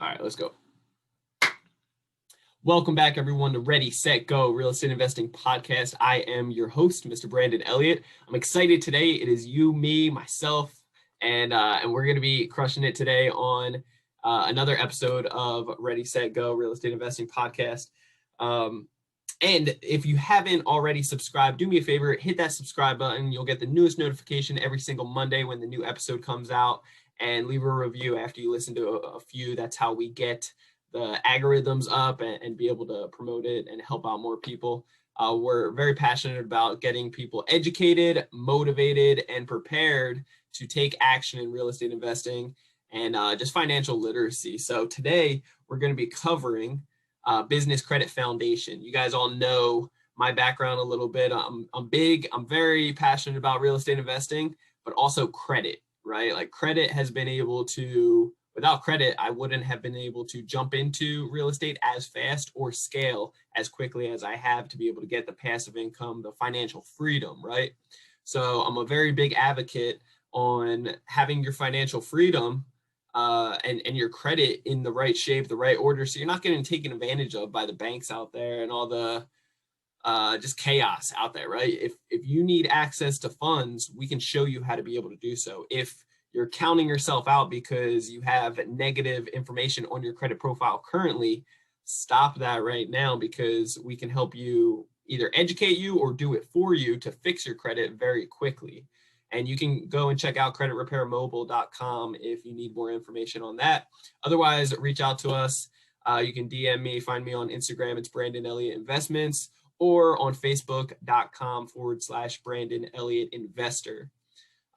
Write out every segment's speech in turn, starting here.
All right, let's go. Welcome back, everyone, to Ready, Set, Go Real Estate Investing Podcast. I am your host, Mr. Brandon Elliott. I'm excited today. It is you, me, myself, and we're going to be crushing it today on another episode of Ready, Set, Go Real Estate Investing Podcast. And if you haven't already subscribed, do me a favor, hit that subscribe button. You'll get the newest notification every single Monday when the new episode comes out, and leave a review after you listen to a few. That's how we get the algorithms up and be able to promote it and help out more people. We're very passionate about getting people educated, motivated, and prepared to take action in real estate investing and just financial literacy. So today we're going to be covering business credit foundation. You guys all know my background a little bit. I'm very passionate about real estate investing, but also credit, right? Like credit has been able to, without credit, I wouldn't have been able to jump into real estate as fast or scale as quickly as I have to be able to get the passive income, the financial freedom, right? So I'm a very big advocate on having your financial freedom and your credit in the right shape, the right order, so you're not getting taken advantage of by the banks out there and all the just chaos out there, right? If you need access to funds, we can show you how to be able to do so. If you're counting yourself out because you have negative information on your credit profile currently, stop that right now, because we can help you either educate you or do it for you to fix your credit very quickly. And you can go and check out creditrepairmobile.com if you need more information on that. Otherwise, reach out to us. You can DM me, find me on Instagram. It's Brandon Elliott Investments, or on Facebook.com/Brandon Elliott Investor.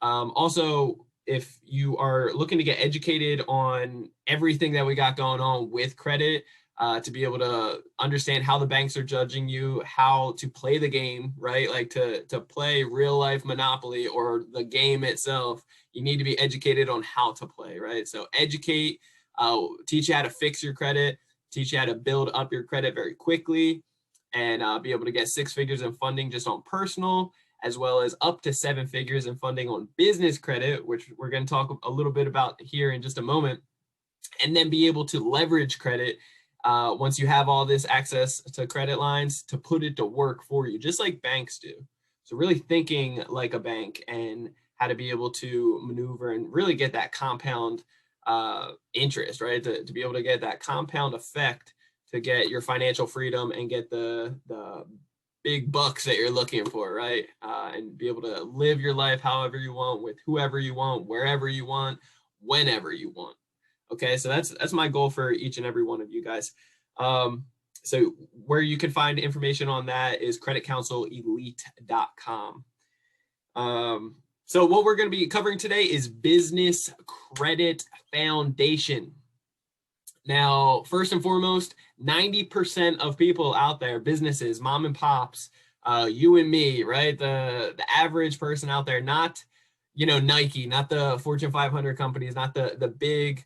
Also, if you are looking to get educated on everything that we got going on with credit, to be able to understand how the banks are judging you, how to play the game, right? Like to play real life Monopoly or the game itself, you need to be educated on how to play, right? So educate, teach you how to fix your credit, teach you how to build up your credit very quickly, and be able to get 6 figures in funding just on personal, as well as up to 7 figures in funding on business credit, which we're going to talk a little bit about here in just a moment, and then be able to leverage credit once you have all this access to credit lines to put it to work for you, just like banks do. So really thinking like a bank and how to be able to maneuver and really get that compound interest, right? To be able to get that compound effect to get your financial freedom and get the big bucks that you're looking for, right? And be able to live your life however you want, with whoever you want, wherever you want, whenever you want. Okay, so that's my goal for each and every one of you guys. So where you can find information on that is creditcounselelite.com. So what we're going to be covering today is business credit foundation. Now, first and foremost, 90% of people out there, businesses, mom and pops, you and me, right? The average person out there, not, Nike, not the Fortune 500 companies, not the big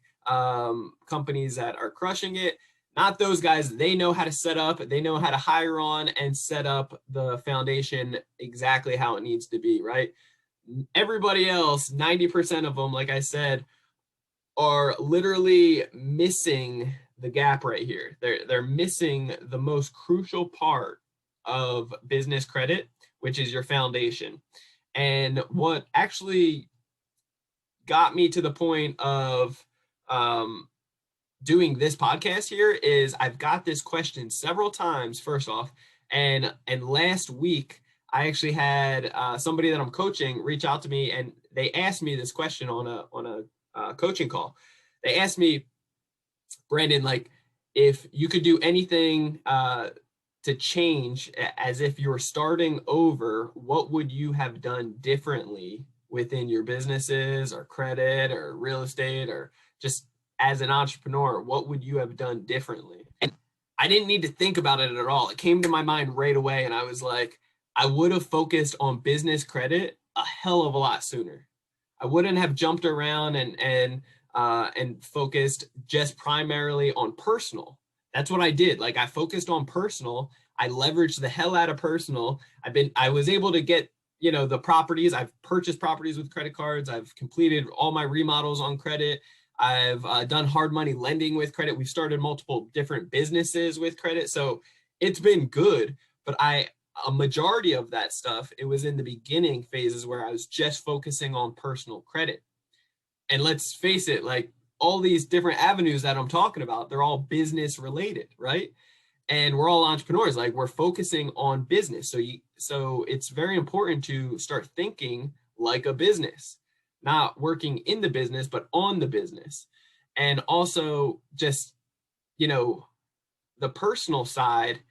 companies that are crushing it, not those guys. They know how to set up, they know how to hire on and set up the foundation exactly how it needs to be, right? Everybody else, 90% of them, like I said, are literally missing the gap right here. They're missing the most crucial part of business credit, which is your foundation. And what actually got me to the point of doing this podcast here is I've got this question several times, first off, and last week I actually had somebody that I'm coaching reach out to me, and they asked me this question on a coaching call. They asked me, Brandon, like, if you could do anything to change as if you were starting over, what would you have done differently within your businesses or credit or real estate, or just as an entrepreneur, what would you have done differently? And I didn't need to think about it at all. It came to my mind right away. And I was like, I would have focused on business credit a hell of a lot sooner. I wouldn't have jumped around and focused just primarily on personal. That's what I did. Like, I focused on personal. I leveraged the hell out of personal. I was able to get, the properties. I've purchased properties with credit cards. I've completed all my remodels on credit. I've done hard money lending with credit. We've started multiple different businesses with credit. So it's been good, but a majority of that stuff, it was in the beginning phases where I was just focusing on personal credit. And let's face it, like all these different avenues that I'm talking about, they're all business related, right? And we're all entrepreneurs, like we're focusing on business. So it's very important to start thinking like a business, not working in the business, but on the business. And also just, the personal side,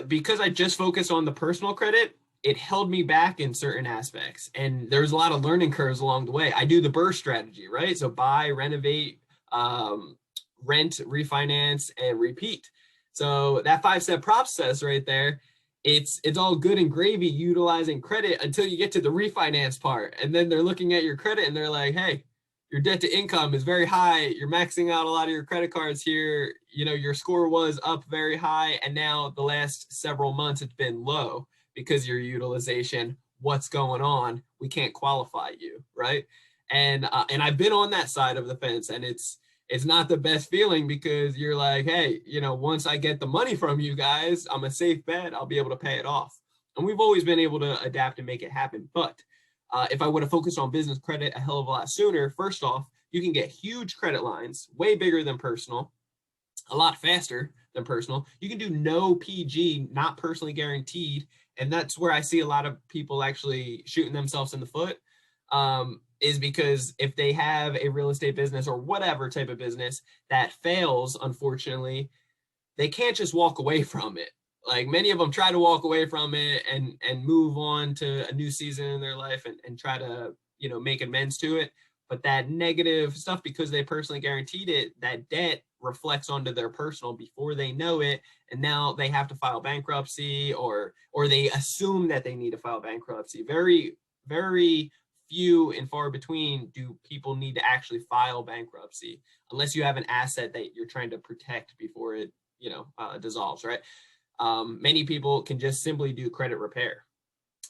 because I just focused on the personal credit, it held me back in certain aspects. And there's a lot of learning curves along the way. I do the BRRRR strategy, right? So buy, renovate, rent, refinance, and repeat. So that 5-step process right there, it's all good and gravy utilizing credit until you get to the refinance part. And then they're looking at your credit and they're like, hey, your debt to income is very high. You're maxing out a lot of your credit cards here. Your score was up very high. And now the last several months, it's been low because your utilization, what's going on? We can't qualify you, right? And I've been on that side of the fence, and it's not the best feeling because you're like, hey, once I get the money from you guys, I'm a safe bet. I'll be able to pay it off. And we've always been able to adapt and make it happen. But if I would have focused on business credit a hell of a lot sooner, first off, you can get huge credit lines, way bigger than personal, a lot faster than personal. You can do no PG, not personally guaranteed. And that's where I see a lot of people actually shooting themselves in the foot, is because if they have a real estate business or whatever type of business that fails, unfortunately, they can't just walk away from it. Like many of them try to walk away from it and move on to a new season in their life and try to, make amends to it. But that negative stuff, because they personally guaranteed it, that debt reflects onto their personal before they know it. And now they have to file bankruptcy or they assume that they need to file bankruptcy. Very, very few and far between do people need to actually file bankruptcy unless you have an asset that you're trying to protect before it, dissolves, right? Many people can just simply do credit repair.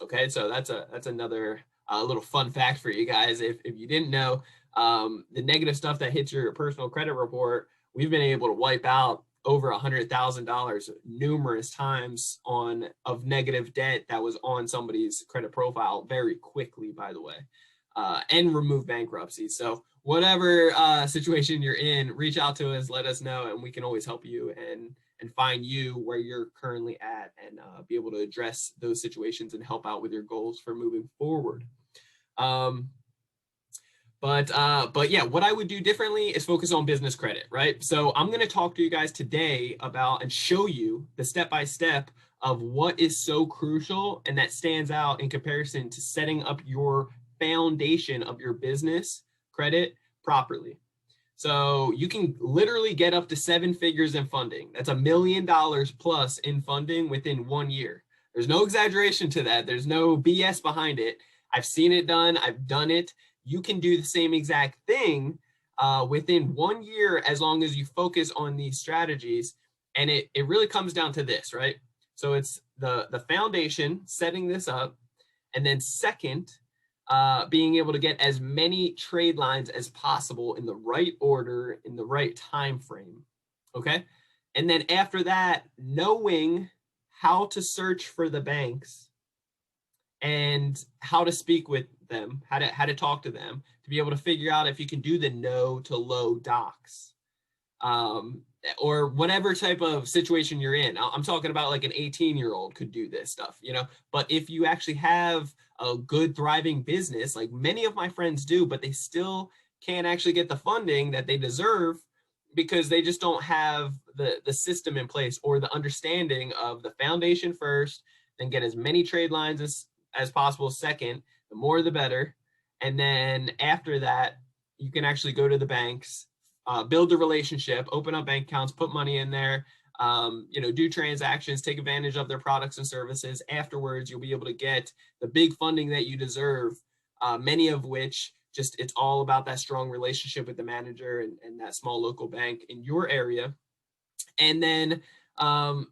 Okay, so that's another little fun fact for you guys. If you didn't know, the negative stuff that hits your personal credit report, we've been able to wipe out over $100,000 numerous times of negative debt that was on somebody's credit profile very quickly, by the way, and remove bankruptcy. So whatever situation you're in, reach out to us, let us know, and we can always help you and find you where you're currently at and be able to address those situations and help out with your goals for moving forward. But yeah, what I would do differently is focus on business credit, right? So I'm going to talk to you guys today about and show you the step-by-step of what is so crucial and that stands out in comparison to setting up your foundation of your business credit properly. So you can literally get up to 7 figures in funding. That's $1 million plus in funding within 1 year. There's no exaggeration to that. There's no BS behind it. I've seen it done. I've done it. You can do the same exact thing within 1 year as long as you focus on these strategies. And it really comes down to this, right? So it's the foundation, setting this up, and then second, being able to get as many trade lines as possible in the right order, in the right time frame, okay? And then after that, knowing how to search for the banks and how to speak with them, how to talk to them, to be able to figure out if you can do the no to low docs, or whatever type of situation you're in. I'm talking about like an 18-year-old could do this stuff, but if you actually have a good thriving business, like many of my friends do, but they still can't actually get the funding that they deserve because they just don't have the system in place or the understanding of the foundation first, then get as many trade lines as possible second, the more the better. And then after that, you can actually go to the banks, build a relationship, open up bank accounts, put money in there, do transactions, take advantage of their products and services. Afterwards, you'll be able to get the big funding that you deserve, many of which it's all about that strong relationship with the manager and that small local bank in your area. And then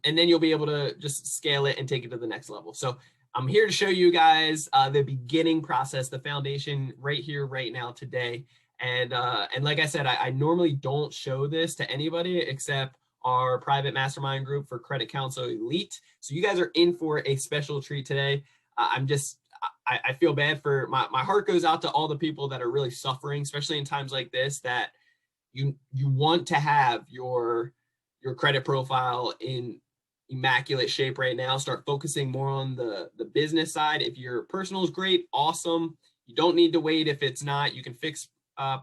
you'll be able to just scale it and take it to the next level. So I'm here to show you guys the beginning process, the foundation right here, right now, today. And like I said, I normally don't show this to anybody except our private mastermind group for Credit Counsel Elite. So you guys are in for a special treat today. I feel bad for my heart goes out to all the people that are really suffering, especially in times like this, that you want to have your credit profile in immaculate shape right now. Start focusing more on the business side. If your personal is great, awesome. You don't need to wait. If it's not, you can fix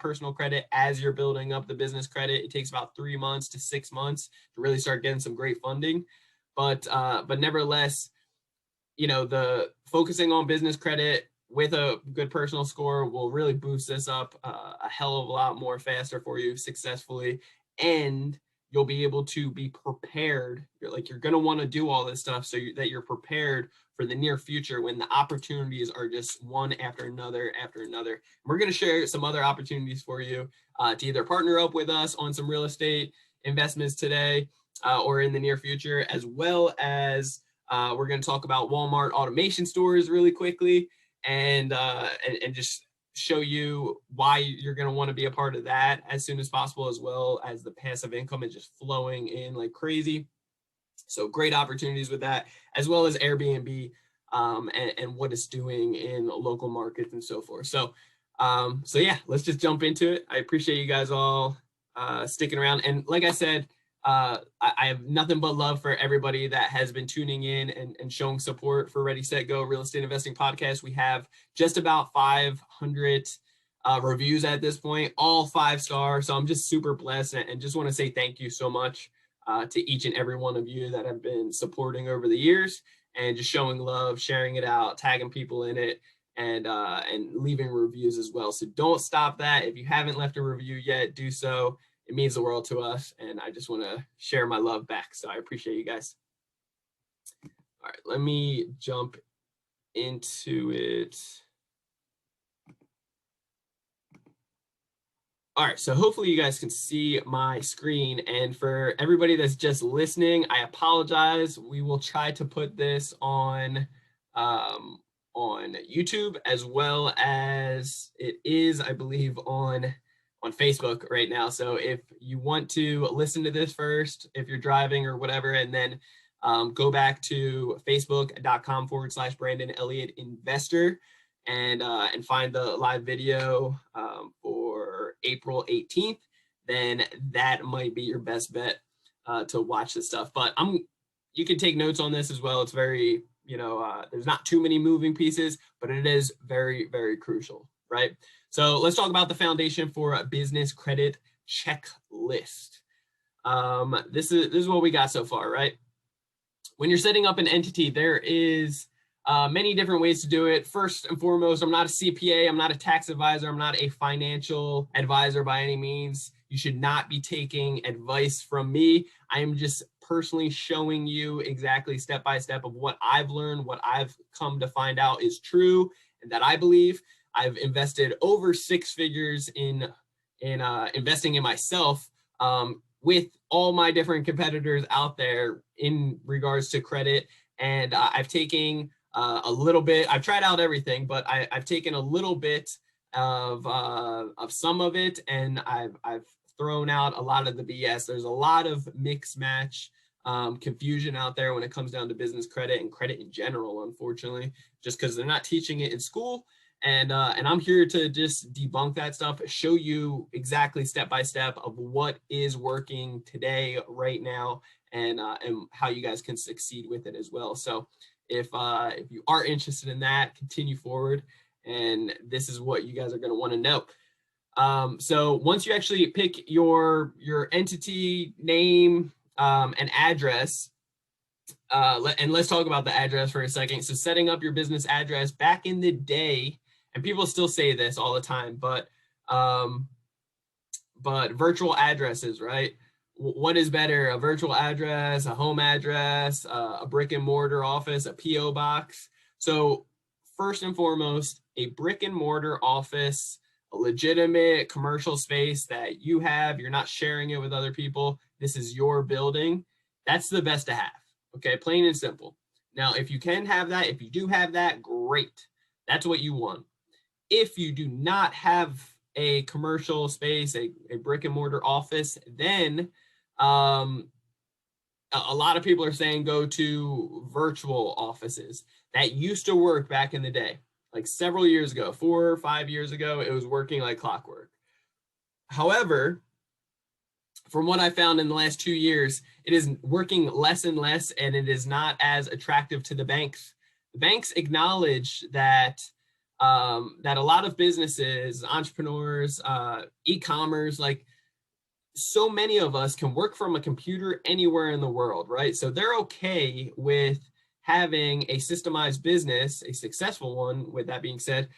personal credit as you're building up the business credit. It takes about 3 months to 6 months to really start getting some great funding. But nevertheless, the focusing on business credit with a good personal score will really boost this up a hell of a lot more faster for you successfully. And you'll be able to be prepared. You're going to want to do all this stuff so that you're prepared for the near future when the opportunities are just one after another after another. And we're going to share some other opportunities for you to either partner up with us on some real estate investments today or in the near future, as well as we're going to talk about Walmart automation stores really quickly and just show you why you're going to want to be a part of that as soon as possible, as well as the passive income is just flowing in like crazy. So great opportunities with that, as well as Airbnb and what it's doing in local markets and so forth. So yeah, let's just jump into it. I appreciate you guys all sticking around. And like I said, I have nothing but love for everybody that has been tuning in and showing support for Ready, Set, Go Real Estate Investing Podcast. We have just about 500 reviews at this point, all 5-star. So I'm just super blessed and just want to say thank you so much to each and every one of you that have been supporting over the years and just showing love, sharing it out, tagging people in it, and leaving reviews as well. So don't stop that. If you haven't left a review yet, do so. It means the world to us, and I just want to share my love back. So I appreciate you guys. All right, let me jump into it. All right, so hopefully you guys can see my screen. And for everybody that's just listening, I apologize. We will try to put this on YouTube, as well as it is, I believe, on Facebook right now. So if you want to listen to this first, if you're driving or whatever, and then go back to facebook.com/Brandon Elliott Investor and find the live video for April 18th, then that might be your best bet to watch this stuff. But you can take notes on this as well. It's very, there's not too many moving pieces, but it is very, very crucial, right? So let's talk about the foundation for a business credit checklist. This is what we got so far, right? When you're setting up an entity, there is many different ways to do it. First and foremost, I'm not a CPA, I'm not a tax advisor, I'm not a financial advisor by any means. You should not be taking advice from me. I am just personally showing you exactly step by step of what I've learned, what I've come to find out is true, and that I believe. I've invested over 6 figures in investing in myself with all my different competitors out there in regards to credit. And I've taken a little bit. I've tried out everything, but I've taken a little bit of some of it, and I've thrown out a lot of the BS. There's a lot of mix match confusion out there when it comes down to business credit and credit in general, unfortunately, just because they're not teaching it in school. And I'm here to just debunk that stuff, show you exactly step by step of what is working today, right now, and how you guys can succeed with it as well. So if you are interested in that, continue forward, and this is what you guys are going to want to know. So once you actually pick your entity name and address, and let's talk about the address for a second. So setting up your business address back in the day, and people still say this all the time, but virtual addresses, right? What is better, a virtual address, a home address, a brick and mortar office, a PO box? So first and foremost, a brick and mortar office, a legitimate commercial space that you have, you're not sharing it with other people. This is your building. That's the best to have. Okay, plain and simple. Now, if you can have that, if you do have that, great. That's what you want. If you do not have a commercial space, a brick and mortar office, then a lot of people are saying go to virtual offices. That used to work back in the day, like several years ago, 4 or 5 years ago, it was working like clockwork. However, from what I found in the last 2 years, it is working less and less, and it is not as attractive to the banks. The banks acknowledge that that a lot of businesses, entrepreneurs, e-commerce, like so many of us can work from a computer anywhere in the world, right? So they're okay with having a systemized business, a successful one, with that being said,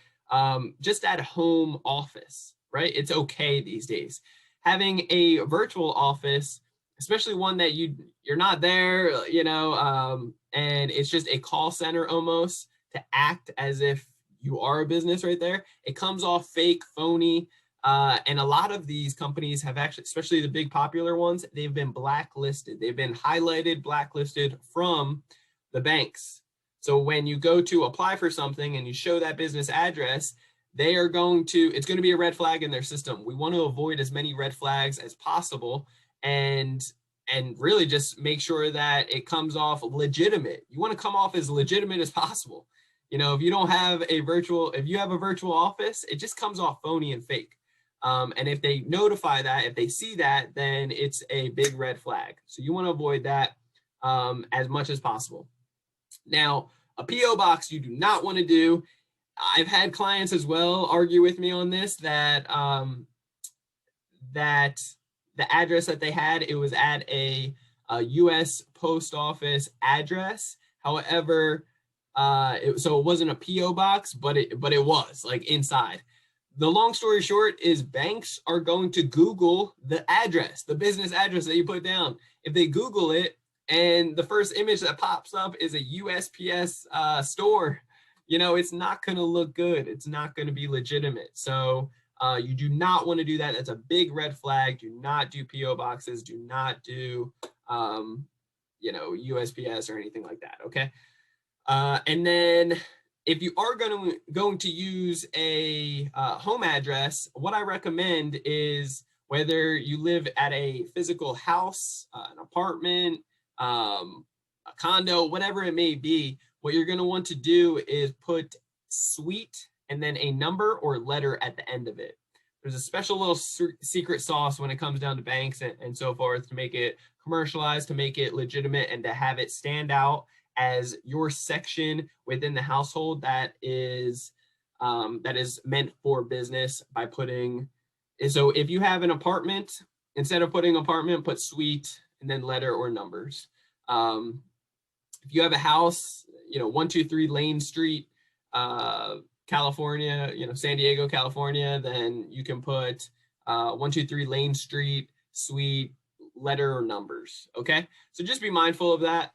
just at home office, right? It's okay these days. Having a virtual office, especially one that you're not there, and it's just a call center almost, to act as if you are a business right there. It comes off fake, phony, and a lot of these companies have actually, especially the big popular ones, they've been blacklisted. They've been highlighted, blacklisted from the banks. So when you go to apply for something and you show that business address, it's going to be a red flag in their system. We want to avoid as many red flags as possible and really just make sure that it comes off legitimate. You want to come off as legitimate as possible. If you have a virtual office, it just comes off phony and fake. And if they notify that, if they see that, then it's a big red flag. So you want to avoid that as much as possible. Now, a PO box you do not want to do. I've had clients as well argue with me on this, that that the address that they had, it was at a U.S. post office address. However, so it wasn't a PO box, but it was like inside. The long story short is banks are going to Google the address, the business address that you put down. If they Google it and the first image that pops up is a USPS store, it's not going to look good. It's not going to be legitimate. So you do not want to do that. That's a big red flag. Do not do PO boxes. Do not do, USPS or anything like that. Okay. And then if you are going to use a home address, what I recommend is, whether you live at a physical house, an apartment, a condo, whatever it may be, what you're going to want to do is put suite and then a number or letter at the end of it. There's a special little secret sauce when it comes down to banks and so forth, to make it commercialized, to make it legitimate, and to have it stand out as your section within the household that is meant for business, by putting. So if you have an apartment, instead of putting apartment, put suite and then letter or numbers. If you have a house, 123 Lane Street, California, San Diego, California, then you can put 123 Lane Street, suite, letter or numbers. Okay, so just be mindful of that.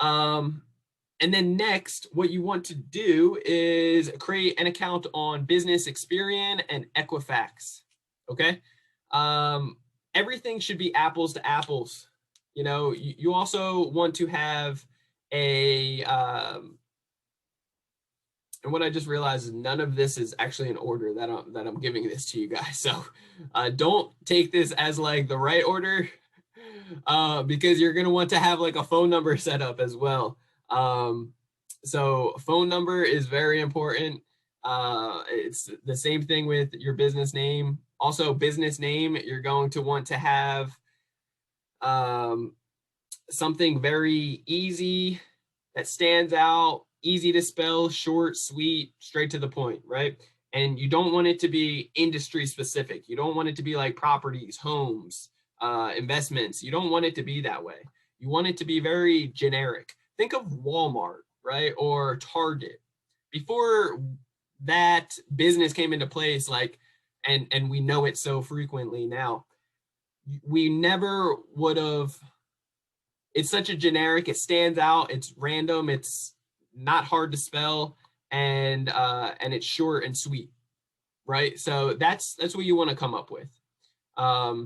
And then next, what you want to do is create an account on Business Experian and Equifax. Okay, everything should be apples to apples. You also want to have a and what I just realized is none of this is actually in order that I'm giving this to you guys. So don't take this as like the right order, because you're going to want to have like a phone number set up as well. So phone number is very important. It's the same thing with your business name. Also, business name, you're going to want to have something very easy that stands out, easy to spell, short, sweet, straight to the point, right? And you don't want it to be industry specific. You don't want it to be like properties, homes, investments. You don't want it to be that way. You want it to be very generic. Think of Walmart, right? Or Target. Before that business came into place, and we know it so frequently now, we never would have. It's such a generic, it stands out, it's random, it's not hard to spell, and it's short and sweet, right? So that's what you want to come up with. Yeah,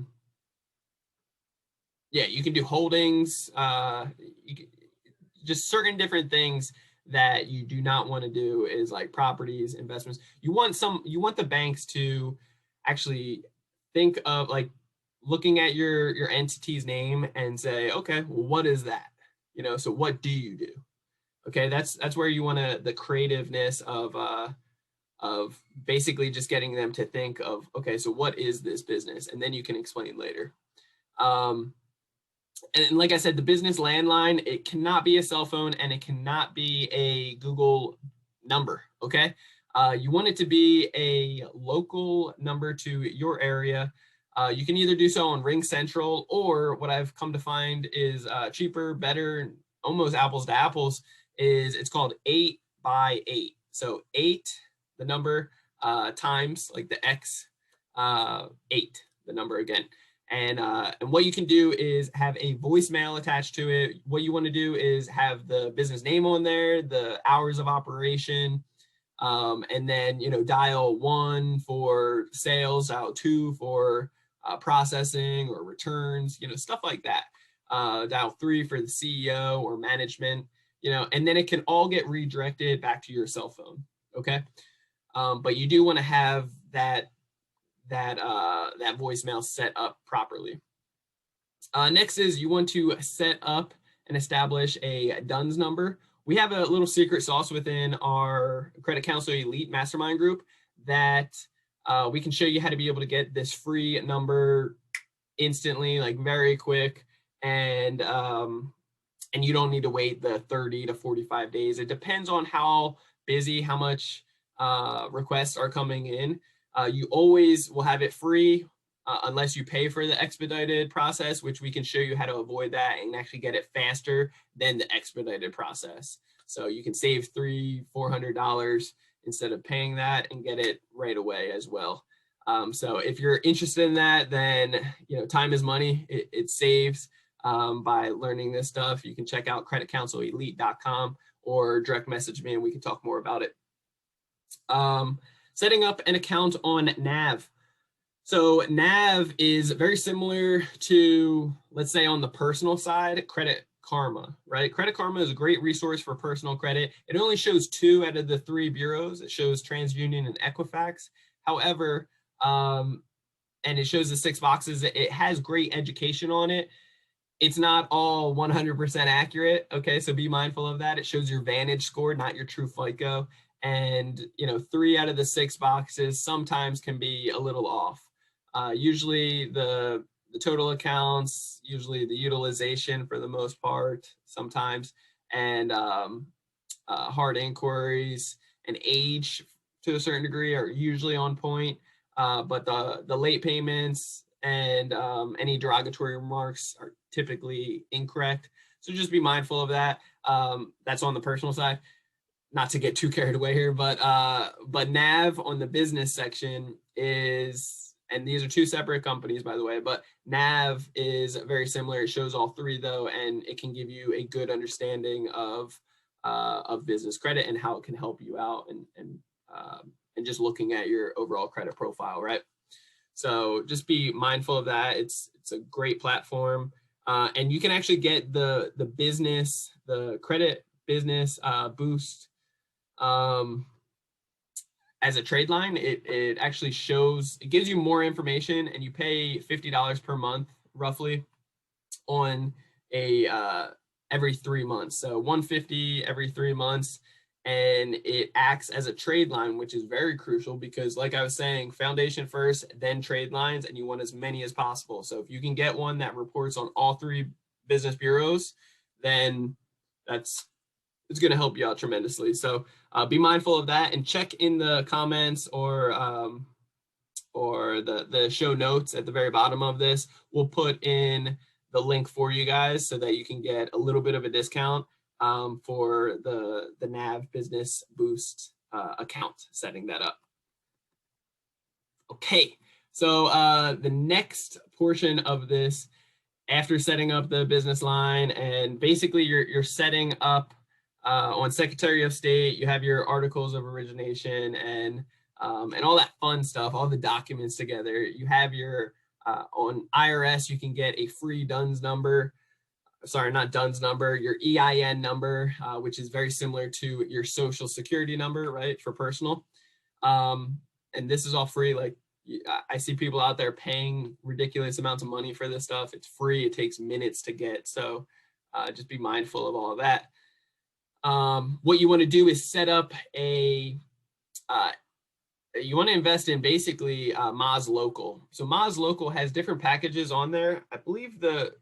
you can do holdings, just certain different things that you do not want to do is like properties, investments. You want the banks to actually think of like looking at your entity's name and say, okay, well, what is that? So what do you do? Okay, that's where you want to the creativeness of basically just getting them to think of, okay, so what is this business? And then you can explain later. And like I said, the business landline, it cannot be a cell phone and it cannot be a Google number, okay? You want it to be a local number to your area. You can either do so on Ring Central, or what I've come to find is cheaper, better, almost apples to apples, is it's called 8x8. So 8, the number, times like the X, 8, the number again. And what you can do is have a voicemail attached to it. What you want to do is have the business name on there, the hours of operation, and then, dial 1 for sales, dial 2 for processing or returns, stuff like that. Dial 3 for the CEO or management, and then it can all get redirected back to your cell phone. Okay. But you do want to have that voicemail set up properly. Next is you want to set up and establish a DUNS number. We have a little secret sauce within our Credit Counselor Elite Mastermind group that we can show you how to be able to get this free number instantly, like very quick, and you don't need to wait the 30 to 45 days. It depends on how busy, how much requests are coming in. You always will have it free unless you pay for the expedited process, which we can show you how to avoid that and actually get it faster than the expedited process. So you can save $300-400 instead of paying that and get it right away as well. So if you're interested in that, then time is money. It saves by learning this stuff. You can check out creditcounselelite.com or direct message me and we can talk more about it. Setting up an account on NAV. So NAV is very similar to, let's say on the personal side, Credit Karma, right? Credit Karma is a great resource for personal credit. It only shows 2 out of the 3 bureaus. It shows TransUnion and Equifax. However, and it shows the 6 boxes. It has great education on it. It's not all 100% accurate. Okay, so be mindful of that. It shows your Vantage score, not your true FICO. And 3 out of the 6 boxes sometimes can be a little off. Usually the total accounts, usually the utilization for the most part, sometimes, and hard inquiries and age to a certain degree are usually on point. But the late payments and any derogatory remarks are typically incorrect. So just be mindful of that. That's on the personal side. Not to get too carried away here, but NAV on the business section is, and these are 2 separate companies, by the way, but NAV is very similar. It shows all 3 though, and it can give you a good understanding of business credit and how it can help you out and just looking at your overall credit profile, right? So just be mindful of that. It's a great platform, and you can actually get the credit business boost as a trade line. It actually shows, it gives you more information, and you pay $50 per month roughly on a every 3 months. So $150 every 3 months, and it acts as a trade line, which is very crucial because, like I was saying, foundation first, then trade lines, and you want as many as possible. So if you can get one that reports on all 3 business bureaus, then it's going to help you out tremendously. So be mindful of that, and check in the comments or the show notes at the very bottom of this. We'll put in the link for you guys so that you can get a little bit of a discount for the NAV Business Boost account, setting that up. Okay, so the next portion of this, after setting up the business line, and basically you're setting up on Secretary of State, you have your articles of origination and all that fun stuff, all the documents together. You have your, on IRS, you can get a free DUNS number. Sorry, not DUNS number, your EIN number, which is very similar to your social security number, right, for personal. And this is all free. Like, I see people out there paying ridiculous amounts of money for this stuff. It's free. It takes minutes to get. So just be mindful of all of that. What you want to do is set up you want to invest in basically Moz Local. So Moz Local has different packages on there. I believe the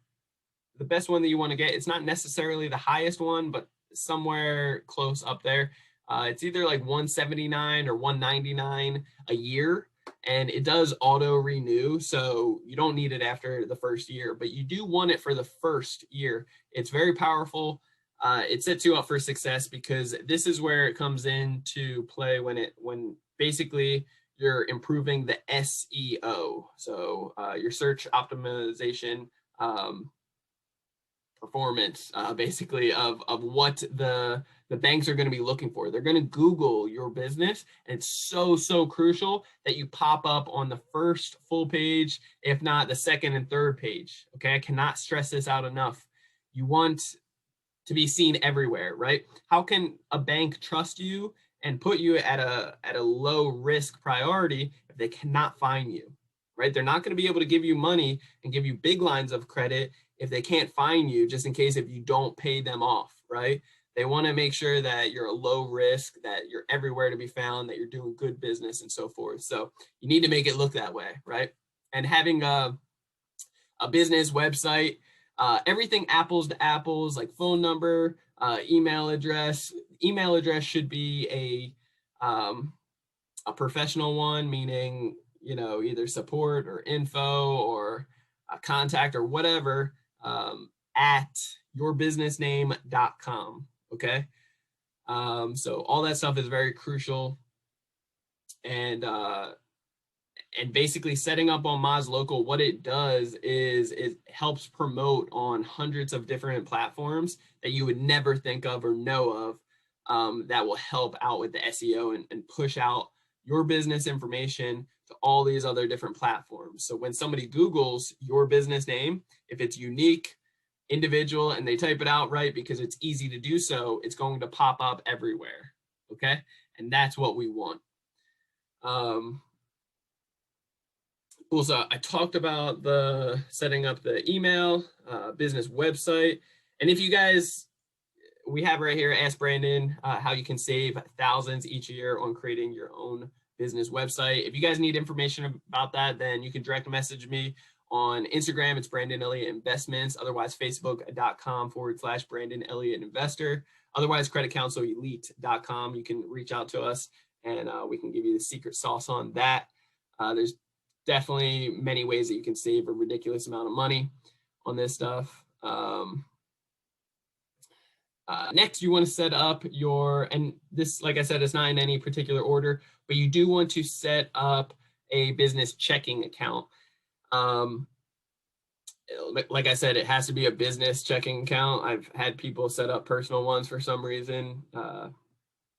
best one that you want to get, it's not necessarily the highest one, but somewhere close up there. It's either like $179 or $199 a year, and it does auto renew. So you don't need it after the first year, but you do want it for the first year. It's very powerful. It sets you up for success because this is where it comes into play when basically you're improving the SEO. So your search optimization performance, basically of what the banks are going to be looking for. They're going to Google your business, and it's so crucial that you pop up on the first full page, if not the second and third page. Okay, I cannot stress this out enough. You want to be seen everywhere, right? How can a bank trust you and put you at a low risk priority if they cannot find you, right? They're not going to be able to give you money and give you big lines of credit if they can't find you, just in case if you don't pay them off, right? They want to make sure that you're a low risk, that you're everywhere to be found, that you're doing good business and so forth. So you need to make it look that way, right? And having a business website, everything apples to apples, like phone number, email address. Email address should be a professional one, meaning, either support or info or a contact or whatever, at yourbusinessname.com. Okay. So all that stuff is very crucial. And basically setting up on Moz Local, what it does is it helps promote on hundreds of different platforms that you would never think of or know of, that will help out with the SEO and push out your business information to all these other different platforms. So when somebody Googles your business name, if it's unique, individual, and they type it out right because it's easy to do so, it's going to pop up everywhere. Okay. And that's what we want. Cool. So I talked about the setting up the email, business website. And if you guys, we have right here, ask Brandon how you can save thousands each year on creating your own business website. If you guys need information about that, then you can direct message me on Instagram. It's Brandon Elliott Investments. Otherwise, facebook.com/Brandon Elliott Investor. Otherwise, creditcounselelite.com. You can reach out to us and we can give you the secret sauce on that. There's definitely many ways that you can save a ridiculous amount of money on this stuff. Next, you want to set up and this, like I said, is not in any particular order, but you do want to set up a business checking account. Like I said, it has to be a business checking account. I've had people set up personal ones for some reason.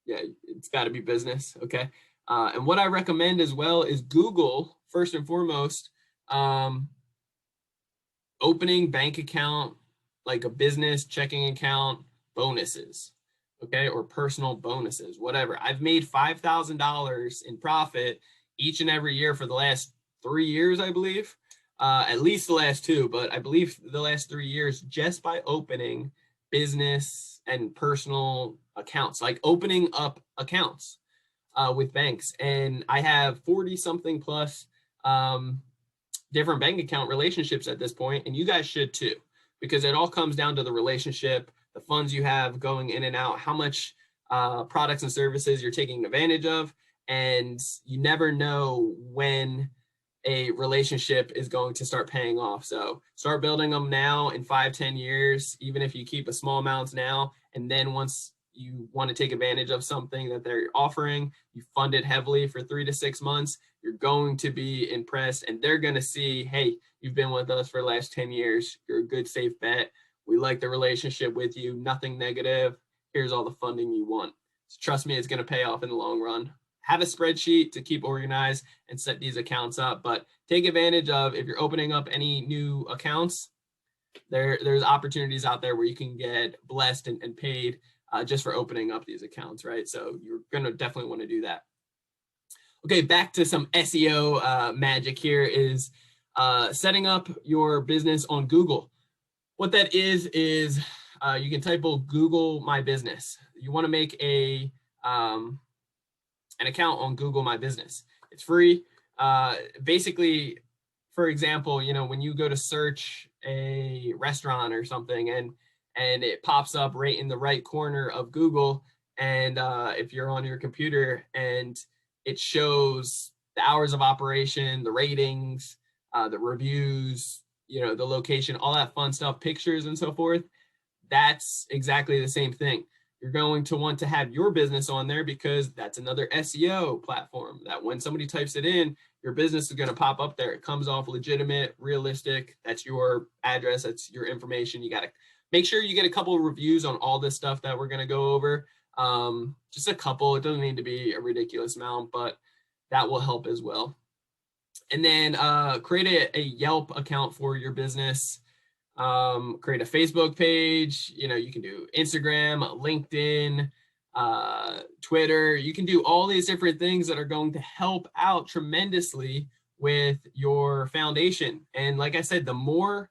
Yeah, it's got to be business. Okay. And what I recommend as well is Google, first and foremost, opening bank account, like a business checking account, bonuses, okay, or personal bonuses, whatever. I've made $5,000 in profit each and every year for the last 3 years, I believe, at least the last 2, but I believe the last 3 years just by opening business and personal accounts, like opening up accounts with banks. And I have 40 something plus different bank account relationships at this point, and you guys should too, because it all comes down to the relationship, the funds you have going in and out, how much products and services you're taking advantage of, and you never know when a relationship is going to start paying off. So start building them now. In 5-10 years, even if you keep a small amounts now, and then once you want to take advantage of something that they're offering, you fund it heavily for 3 to 6 months, you're going to be impressed, and they're going to see, hey, you've been with us for the last 10 years. You're a good, safe bet. We like the relationship with you. Nothing negative. Here's all the funding you want. So trust me, it's going to pay off in the long run. Have a spreadsheet to keep organized and set these accounts up, but take advantage of, if you're opening up any new accounts, there's opportunities out there where you can get blessed and paid just for opening up these accounts, right? So you're going to definitely want to do that. Okay, back to some SEO magic here is setting up your business on Google. What that is you can type in Google My Business. You want to make an account on Google My Business. It's free. Basically, for example, when you go to search a restaurant or something and it pops up right in the right corner of Google, and if you're on your computer and it shows the hours of operation, the ratings, the reviews, the location, all that fun stuff, pictures and so forth, that's exactly the same thing. You're going to want to have your business on there because that's another SEO platform that when somebody types it in, your business is going to pop up there. It comes off legitimate, realistic. That's your address. That's your information. You got to make sure you get a couple of reviews on all this stuff that we're going to go over. Just a couple. It doesn't need to be a ridiculous amount, but that will help as well. And then create a Yelp account for your business. Create a Facebook page. You can do Instagram, LinkedIn, Twitter. You can do all these different things that are going to help out tremendously with your foundation. And like I said, the more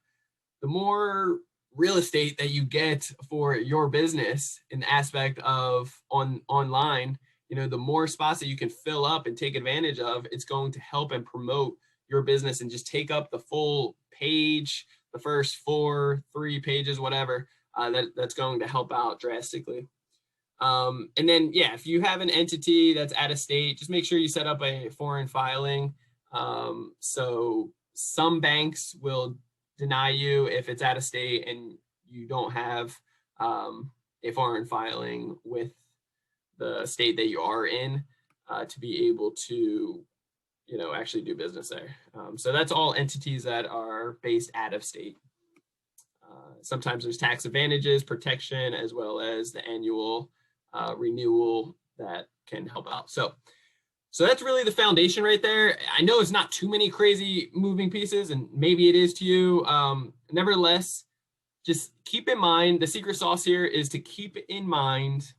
real estate that you get for your business in the aspect of online, the more spots that you can fill up and take advantage of, it's going to help and promote your business and just take up the full page, the first 3 pages, whatever, that's going to help out drastically. And then, if you have an entity that's out of state, just make sure you set up a foreign filing. So some banks will deny you if it's out of state and you don't have a foreign filing with the state that you are in to be able to actually do business there. So that's all entities that are based out of state. Sometimes there's tax advantages, protection, as well as the annual renewal that can help out. So that's really the foundation right there. I know it's not too many crazy moving pieces, and maybe it is to you. Nevertheless, just keep in mind, the secret sauce here is to keep in mind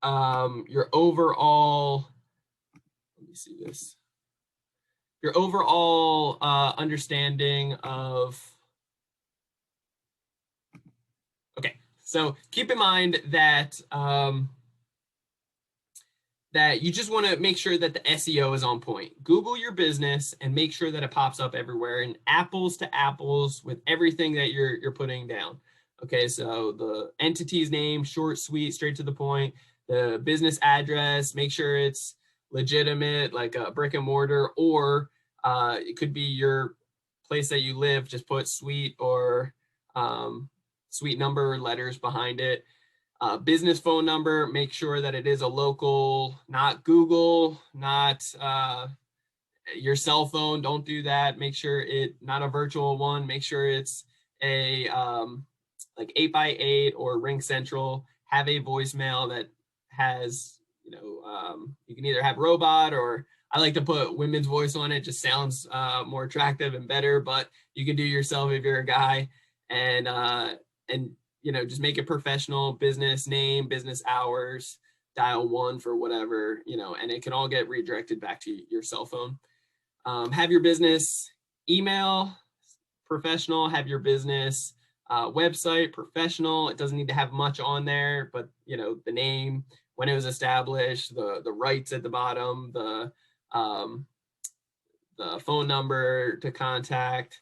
your overall, let me see this, your overall understanding of, okay, so keep in mind that that you just want to make sure that the SEO is on point. Google your business and make sure that it pops up everywhere and apples to apples with everything that you're putting down. Okay, so the entity's name, short, sweet, straight to the point. The business address, make sure it's legitimate, like a brick and mortar, or it could be your place that you live. Just put suite or suite number letters behind it. Business phone number, make sure that it is a local, not Google, not your cell phone. Don't do that. Make sure it, not a virtual one. Make sure it's a like 8x8 or Ring Central. Have a voicemail that has, you can either have robot, or I like to put women's voice on it. Just sounds more attractive and better, but you can do yourself if you're a guy. And just make it professional, business name, business hours, dial 1 for whatever, and it can all get redirected back to your cell phone. Have your business email, professional. Have your business website, professional. It doesn't need to have much on there, but the name, when it was established, the rights at the bottom, the phone number to contact,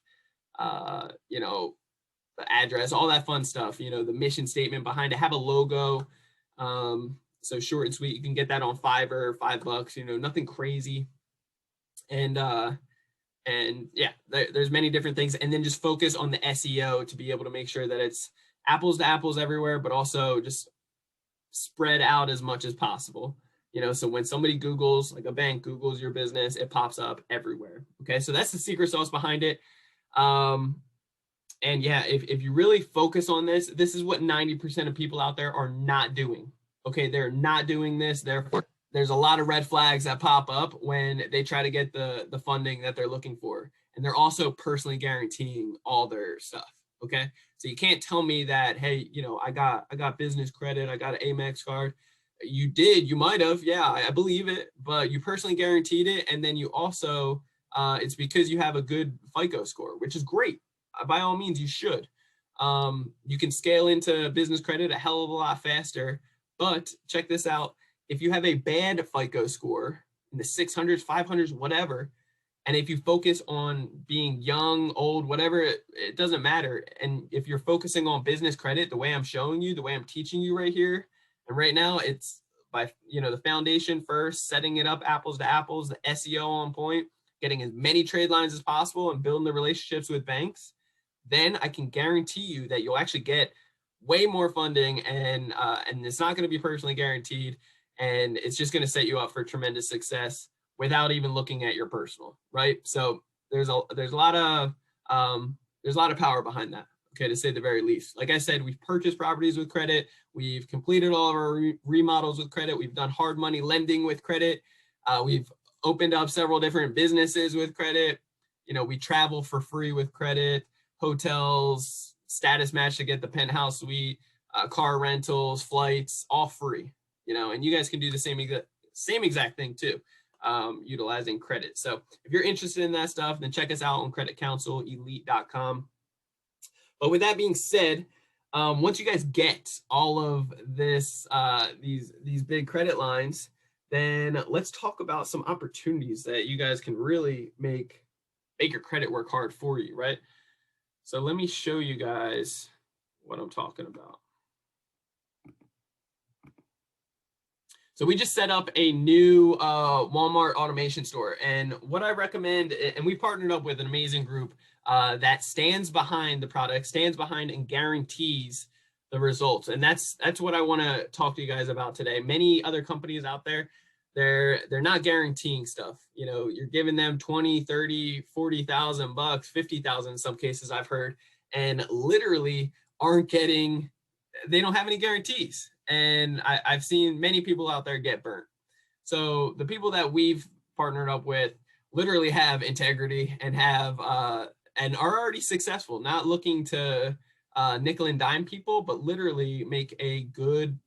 the address, all that fun stuff, the mission statement behind it. Have a logo. So short and sweet. You can get that on Fiverr, $5, nothing crazy. And yeah, there's many different things. And then just focus on the SEO to be able to make sure that it's apples to apples everywhere, but also just spread out as much as possible. So when somebody Googles, like a bank Googles your business, it pops up everywhere. Okay, so that's the secret sauce behind it. And yeah, if you really focus on this is what 90% of people out there are not doing. Okay, they're not doing this. Therefore, there's a lot of red flags that pop up when they try to get the funding that they're looking for. And they're also personally guaranteeing all their stuff. Okay, so you can't tell me that, hey, I got business credit, I got an Amex card. You did, you might have, yeah, I believe it, but you personally guaranteed it. And then you also, it's because you have a good FICO score, which is great. By all means, you should. You can scale into business credit a hell of a lot faster, but check this out. If you have a bad FICO score in the 600s, 500s, whatever, and if you focus on being young, old, whatever, it doesn't matter. And if you're focusing on business credit, the way I'm showing you, the way I'm teaching you right here, and right now it's by, the foundation first, setting it up apples to apples, the SEO on point, getting as many trade lines as possible and building the relationships with banks. Then I can guarantee you that you'll actually get way more funding, and it's not going to be personally guaranteed, and it's just going to set you up for tremendous success without even looking at your personal, right? So there's a lot of power behind that, okay, to say the very least. Like I said, we've purchased properties with credit, we've completed all of our remodels with credit, we've done hard money lending with credit, we've opened up several different businesses with credit, we travel for free with credit, hotels, status match to get the penthouse suite, car rentals, flights, all free, and you guys can do the same exact thing too, utilizing credit. So if you're interested in that stuff, then check us out on creditcounselelite.com. But with that being said, once you guys get all of this, these big credit lines, then let's talk about some opportunities that you guys can really make your credit work hard for you, right? So let me show you guys what I'm talking about. So we just set up a new Walmart automation store, and what I recommend, and we partnered up with an amazing group that stands behind the product, stands behind and guarantees the results. And that's what I want to talk to you guys about today. Many other companies out there, they're not guaranteeing stuff. You're giving them 20, 30, 40,000 bucks, 50,000 in some cases I've heard, and literally they don't have any guarantees. And I've seen many people out there get burnt. So the people that we've partnered up with literally have integrity and have and are already successful, not looking to nickel and dime people, but literally make a good,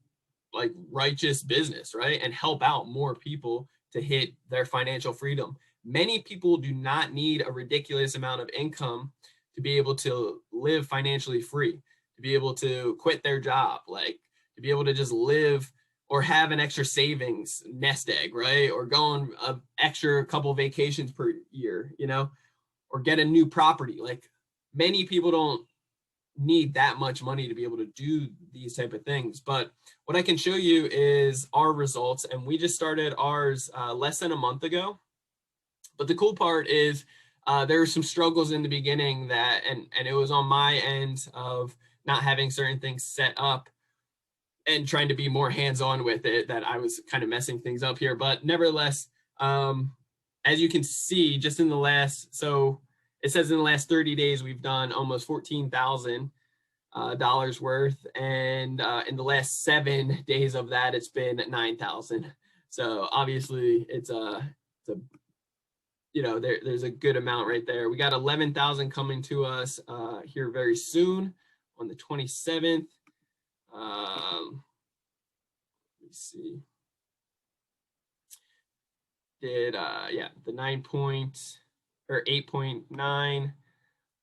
like, righteous business, right? And help out more people to hit their financial freedom. Many people do not need a ridiculous amount of income to be able to live financially free, to be able to quit their job, like to be able to just live or have an extra savings nest egg, right? Or go on an extra couple vacations per year, or get a new property. Like, many people don't need that much money to be able to do these type of things. But what I can show you is our results, and we just started ours less than a month ago. But the cool part is there were some struggles in the beginning and it was on my end of not having certain things set up and trying to be more hands-on with it, that I was kind of messing things up here. But nevertheless, as you can see, just in the last, so it says in the last 30 days, we've done almost $14,000 worth. And in the last 7 days of that, it's been 9,000. So obviously it's there's a good amount right there. We got 11,000 coming to us here very soon on the 27th. Let me see. Did the 8.9. Let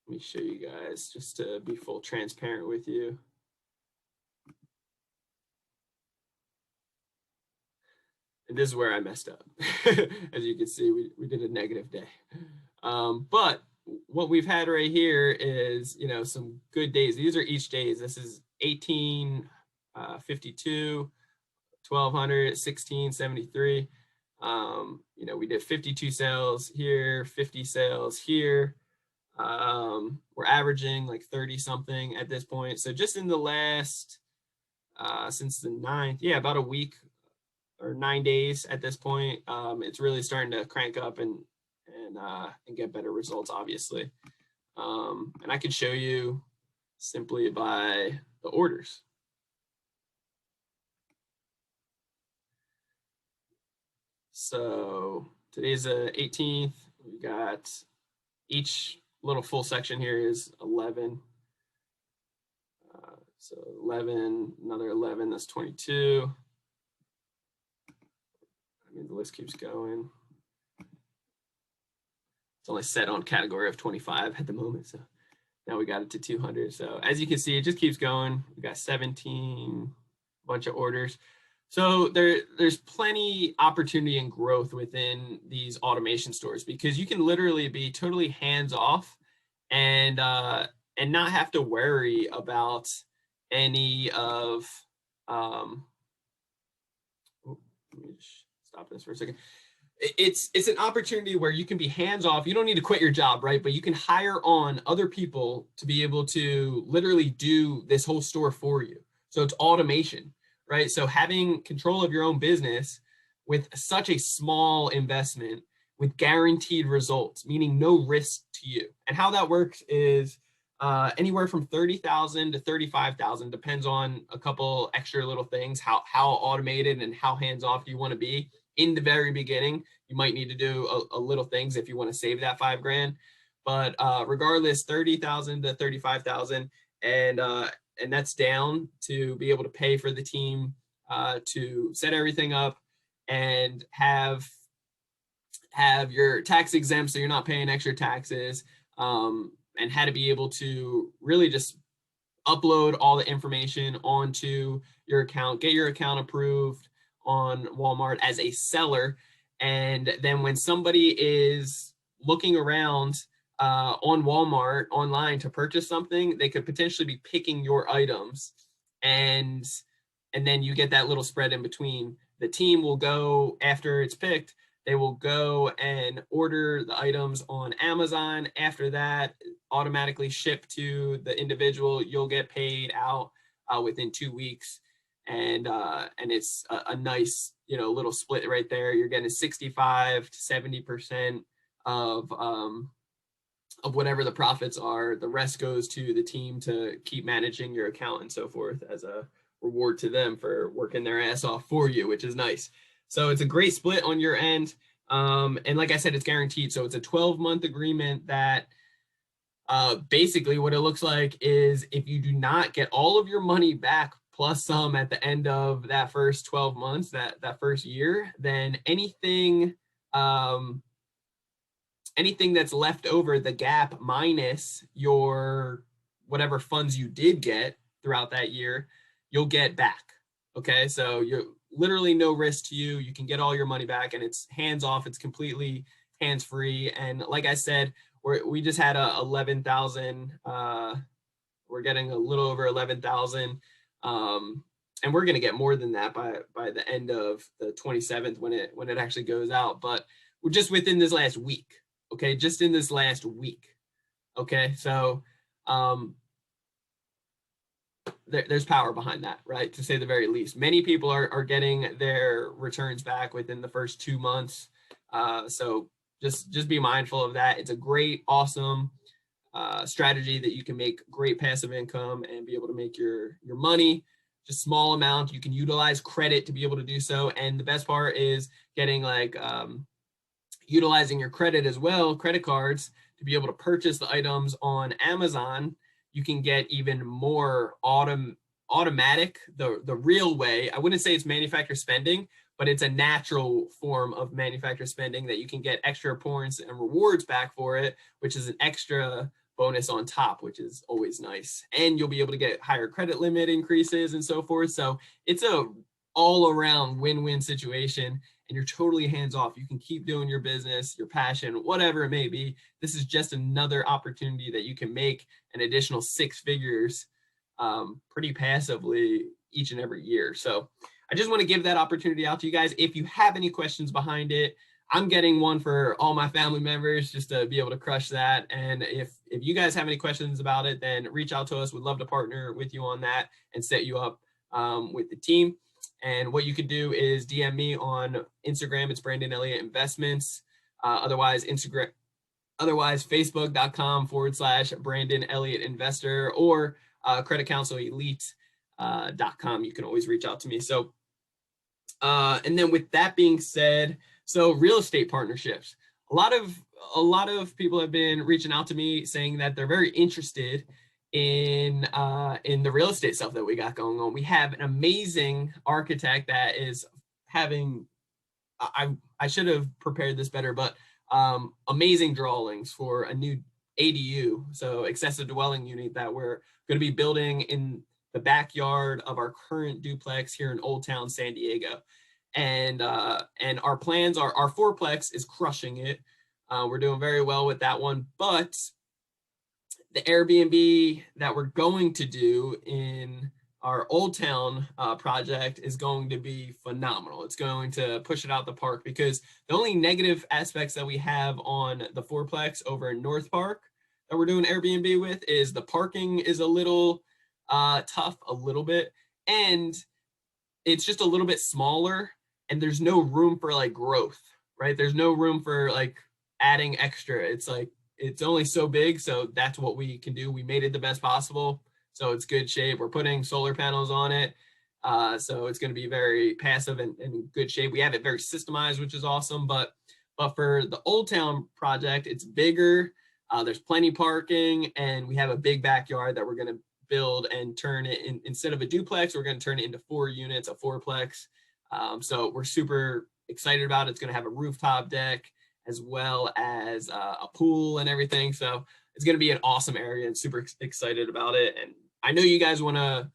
me show you guys just to be full transparent with you. And this is where I messed up. As you can see, we did a negative day. But what we've had right here is, some good days. These are each days. This is 1852, 1200, 1673. We did 52 sales here, 50 sales here. We're averaging like 30 something at this point. So just in the last, since the 9th, about a week or 9 days at this point, it's really starting to crank up and get better results, obviously. And I can show you simply by the orders. So today's the 18th. We got each little full section here is 11. So 11, another 11, that's 22. I mean, the list keeps going. It's only set on category of 25 at the moment, so now we got it to 200. So as you can see, it just keeps going. We got 17, bunch of orders. So there's plenty opportunity and growth within these automation stores, because you can literally be totally hands off and not have to worry about any of let me just stop this for a second. It's an opportunity where you can be hands off. You don't need to quit your job, right? But you can hire on other people to be able to literally do this whole store for you. So it's automation, right? So having control of your own business with such a small investment with guaranteed results, meaning no risk to you. And how that works is anywhere from 30,000 to 35,000, depends on a couple extra little things, how automated and how hands off you want to be. In the very beginning, you might need to do a little things if you want to save that $5,000. But regardless, 30,000 to 35,000, and that's down to be able to pay for the team to set everything up and have your tax exempt, so you're not paying extra taxes, and how to be able to really just upload all the information onto your account, get your account approved on Walmart as a seller. And then when somebody is looking around on Walmart online to purchase something, they could potentially be picking your items, and then you get that little spread in between. The team will go, after it's picked, they will go and order the items on Amazon. After that, automatically ship to the individual. You'll get paid out within 2 weeks. And it's a nice, little split right there. You're getting 65 to 70% of whatever the profits are. The rest goes to the team to keep managing your account and so forth, as a reward to them for working their ass off for you, which is nice. So it's a great split on your end. And like I said, it's guaranteed. So it's a 12-month agreement that basically what it looks like is, if you do not get all of your money back plus some at the end of that first 12 months, that first year, then anything that's left over, the gap minus your whatever funds you did get throughout that year, you'll get back. Okay, so you're literally no risk to you. You can get all your money back, and it's hands off. It's completely hands free. And like I said, we just had a 11,000. We're getting a little over 11,000. And we're going to get more than that by the end of the 27th when it actually goes out. But we're just within this last week. Okay, just in this last week. Okay, so there's power behind that, right? To say the very least. Many people are getting their returns back within the first 2 months. So just be mindful of that. It's a great, awesome strategy that you can make great passive income and be able to make your money. Just small amount. You can utilize credit to be able to do so. And the best part is getting utilizing your credit as well, credit cards, to be able to purchase the items on Amazon. You can get even more automatic, the real way. I wouldn't say it's manufacturer spending, but it's a natural form of manufacturer spending that you can get extra points and rewards back for it, which is an extra bonus on top, which is always nice. And you'll be able to get higher credit limit increases and so forth. So it's a all around win-win situation, and you're totally hands off. You can keep doing your business, your passion, whatever it may be. This is just another opportunity that you can make an additional 6 figures pretty passively each and every year. So I just want to give that opportunity out to you guys. If you have any questions behind it, I'm getting one for all my family members just to be able to crush that. And if you guys have any questions about it, then reach out to us. We'd love to partner with you on that and set you up with the team. And what you could do is DM me on Instagram. It's Brandon Elliott Investments. Otherwise, Facebook.com/Brandon Elliott Investor, or creditcounselelite.com. You can always reach out to me. So, and then with that being said, so real estate partnerships. A lot of people have been reaching out to me saying that they're very interested in the real estate stuff that we got going on. We have an amazing architect that is having I should have prepared this better, but amazing drawings for a new ADU, so accessory dwelling unit, that we're going to be building in the backyard of our current duplex here in Old Town San Diego. And our plans are, our fourplex is crushing it. We're doing very well with that one, but the Airbnb that we're going to do in our Old Town project is going to be phenomenal. It's going to push it out the park, because the only negative aspects that we have on the fourplex over in North Park that we're doing Airbnb with is the parking is a little tough, a little bit, and it's just a little bit smaller, and there's no room for like growth, right? There's no room for like adding extra. It's like, it's only so big, so that's what we can do. We made it the best possible, so it's good shape. We're putting solar panels on it, so it's going to be very passive and in good shape. We have it very systemized, which is awesome. But for the Old Town project, it's bigger. There's plenty parking, and we have a big backyard that we're going to build and turn it in. Instead of a duplex, we're going to turn it into 4 units, a fourplex. So we're super excited about it. It's going to have a rooftop deck, as well as a pool and everything. So it's going to be an awesome area, and super excited about it. And I know you guys want to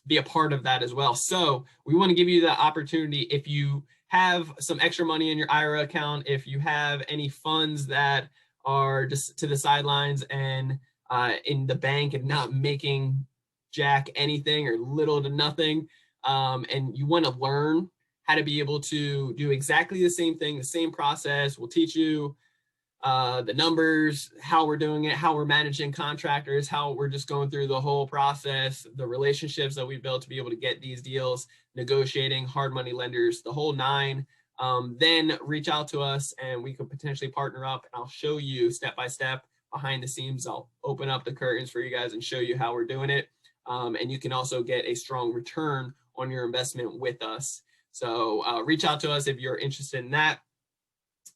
be a part of that as well. So we want to give you the opportunity, if you have some extra money in your IRA account, if you have any funds that are just to the sidelines and in the bank and not making jack anything or little to nothing, and you want to learn how to be able to do exactly the same thing, the same process. We'll teach you the numbers, how we're doing it, how we're managing contractors, how we're just going through the whole process, the relationships that we built to be able to get these deals, negotiating, hard money lenders, the whole 9. Then reach out to us and we could potentially partner up, and I'll show you step by step behind the scenes. I'll open up the curtains for you guys and show you how we're doing it. And you can also get a strong return on your investment with us. So reach out to us if you're interested in that.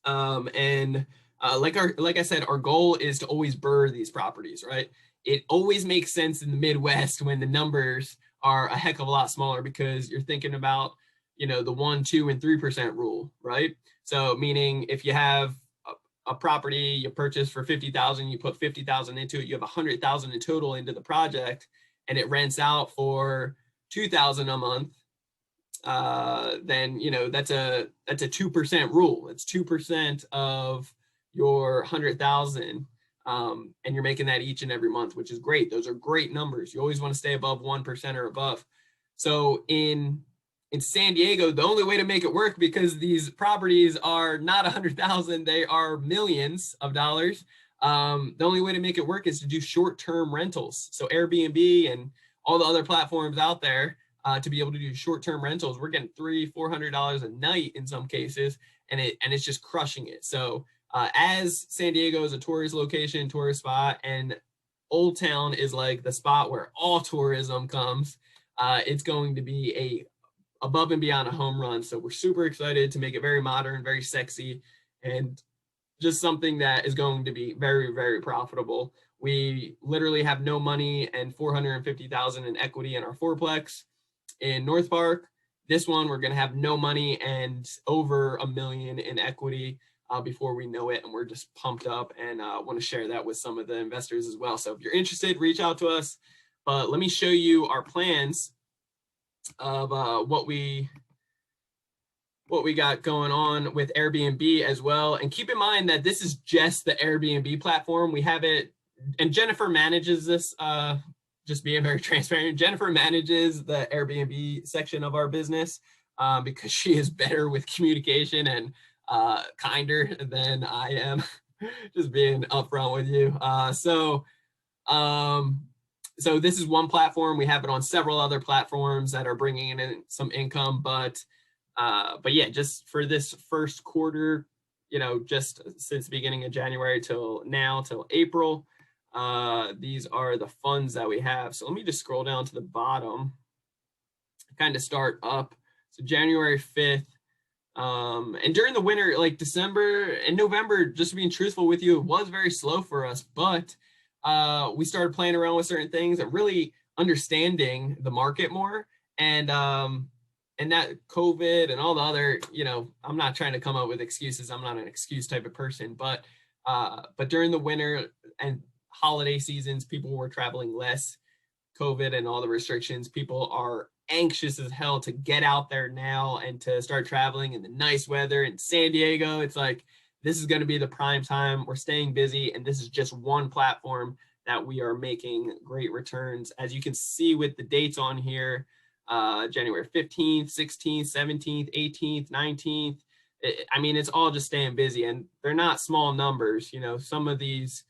Like I said, our goal is to always BRRRR these properties, right? It always makes sense in the Midwest when the numbers are a heck of a lot smaller, because you're thinking about, the 1%, 2%, and 3% rule, right? So meaning if you have a property you purchase for $50,000, you put $50,000 into it, you have $100,000 in total into the project, and it rents out for $2,000 a month. Then that's a 2% rule. It's 2% of your 100,000, and you're making that each and every month, which is great. Those are great numbers. You always want to stay above 1% or above. So in San Diego, the only way to make it work, because these properties are not 100,000, they are millions of dollars. The only way to make it work is to do short-term rentals. So Airbnb and all the other platforms out there, to be able to do short-term rentals, we're getting $300-$400 a night in some cases, and it's just crushing it. So as San Diego is a tourist location, tourist spot, and Old Town is like the spot where all tourism comes, it's going to be a above and beyond a home run. So we're super excited to make it very modern, very sexy, and just something that is going to be very, very profitable. We literally have no money and $450,000 in equity in our fourplex in North Park. This one, we're going to have no money and over $1 million in equity before we know it. And we're just pumped up and want to share that with some of the investors as well. So if you're interested, reach out to us. But let me show you our plans of what we got going on with Airbnb as well. And keep in mind that this is just the Airbnb platform. We have it, and Jennifer manages this, just being very transparent. Jennifer manages the Airbnb section of our business because she is better with communication and kinder than I am, just being upfront with you. So this is one platform. We have it on several other platforms that are bringing in some income, but yeah, just for this first quarter, just since the beginning of January till now, till April, these are the funds that we have. So let me just scroll down to the bottom, kind of start up. So January 5th, and during the winter, like December and November, just being truthful with you, it was very slow for us, but we started playing around with certain things and really understanding the market more. And and that COVID and all the other, I'm not trying to come up with excuses. I'm not an excuse type of person, but during the winter and holiday seasons, people were traveling less. COVID and all the restrictions, people are anxious as hell to get out there now and to start traveling in the nice weather in San Diego. It's like, this is going to be the prime time. We're staying busy, and this is just one platform that we are making great returns. As you can see with the dates on here, January 15th, 16th, 17th, 18th, 19th. I mean, it's all just staying busy, and they're not small numbers. Some of these,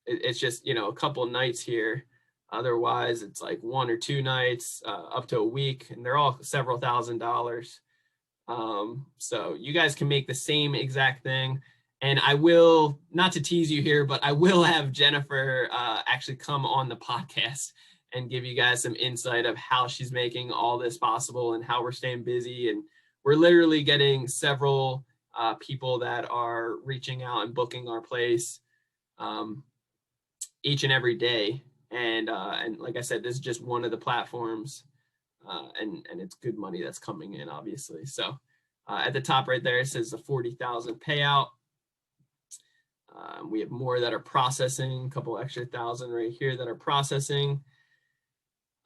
it's just, a couple nights here. Otherwise, it's like 1 or 2 nights, up to a week, and they're all several $1,000s. So you guys can make the same exact thing. And I will, not to tease you here, but I will have Jennifer actually come on the podcast and give you guys some insight of how she's making all this possible and how we're staying busy. And we're literally getting several people that are reaching out and booking our place each and every day. And like I said, this is just one of the platforms, and it's good money that's coming in, obviously. So at the top right there, it says the 40,000 payout. We have more that are processing, a couple extra thousand right here that are processing.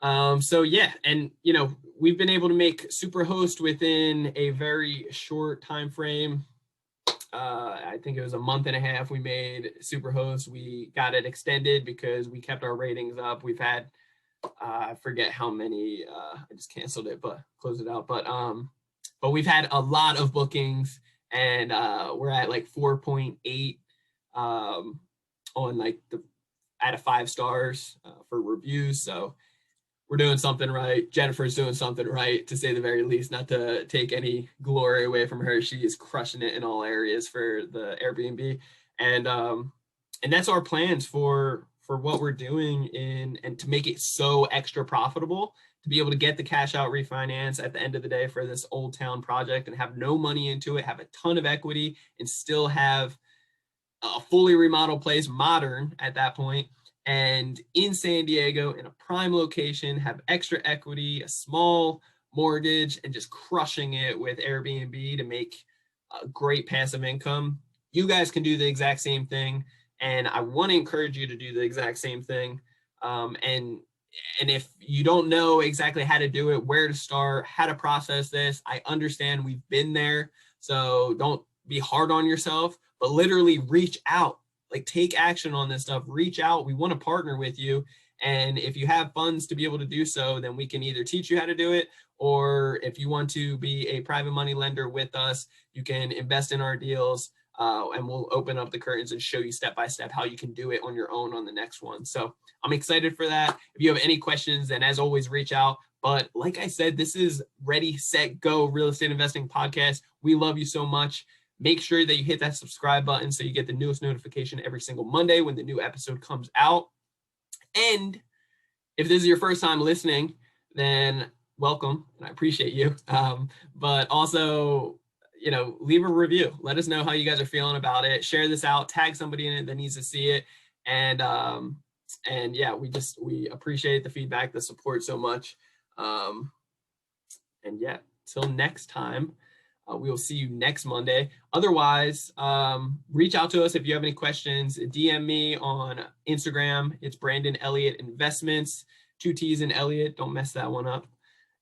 So yeah, and we've been able to make Superhost within a very short time frame. I think it was a month and a half we made Superhost. We got it extended because we kept our ratings up. We've had, I forget how many, I just canceled it, but closed it out. But we've had a lot of bookings, and we're at like 4.8 on like out of 5 stars for reviews. So we're doing something right. Jennifer's doing something right, to say the very least, not to take any glory away from her. She is crushing it in all areas for the Airbnb. And that's our plans for what we're doing and to make it so extra profitable, to be able to get the cash out refinance at the end of the day for this Old Town project and have no money into it, have a ton of equity, and still have a fully remodeled place, modern at that point, and in San Diego in a prime location, have extra equity, a small mortgage, and just crushing it with Airbnb to make a great passive income. You guys can do the exact same thing, and I want to encourage you to do the exact same thing. And if you don't know exactly how to do it, where to start, how to process this, I understand, we've been there. So don't be hard on yourself, but literally reach out. Like, take action on this stuff. Reach out. We want to partner with you. And if you have funds to be able to do so, then we can either teach you how to do it, or if you want to be a private money lender with us, you can invest in our deals, and we'll open up the curtains and show you step by step how you can do it on your own on the next one. So I'm excited for that. If you have any questions, then as always, reach out. But like I said, this is Ready, Set, Go Real Estate Investing Podcast. We love you so much. Make sure that you hit that subscribe button so you get the newest notification every single Monday when the new episode comes out. And if this is your first time listening, then welcome, and I appreciate you. But also, leave a review. Let us know how you guys are feeling about it. Share this out. Tag somebody in it that needs to see it. And yeah, we appreciate the feedback, the support so much. And yeah, till next time. We will see you next Monday. Otherwise, reach out to us if you have any questions. DM me on Instagram. It's Brandon Elliott Investments, 2 T's in Elliott. Don't mess that one up.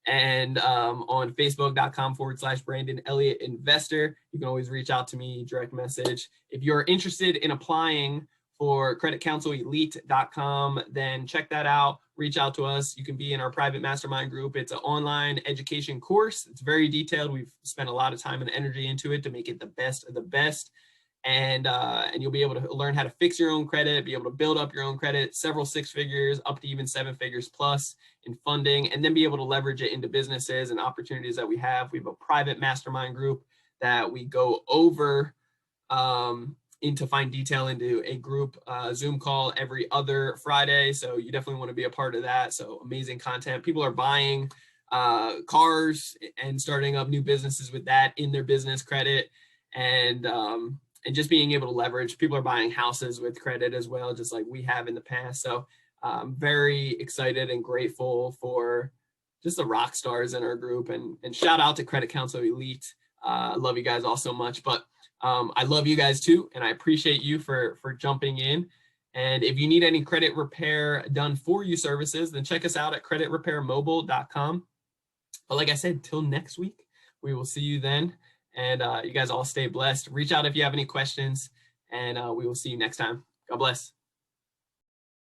And on Facebook.com/Brandon Elliott Investor. You can always reach out to me, direct message. If you're interested in applying for creditcounselelite.com, then check that out. Reach out to us. You can be in our private mastermind group. It's an online education course. It's very detailed. We've spent a lot of time and energy into it to make it the best of the best. And you'll be able to learn how to fix your own credit, be able to build up your own credit, several 6 figures, up to even 7 figures plus in funding, and then be able to leverage it into businesses and opportunities that we have. We have a private mastermind group that we go over into fine detail into a group Zoom call every other Friday. So you definitely want to be a part of that. So amazing content. People are buying cars and starting up new businesses with that in their business credit, and just being able to leverage. People are buying houses with credit as well, just like we have in the past. So I'm very excited and grateful for just the rock stars in our group. And shout out to Credit Counsel Elite. I love you guys all so much, but I love you guys too, and I appreciate you for jumping in. And if you need any credit repair done for you services, then check us out at creditrepairmobile.com. But like I said, till next week, we will see you then. And you guys all stay blessed. Reach out if you have any questions, and we will see you next time. God bless.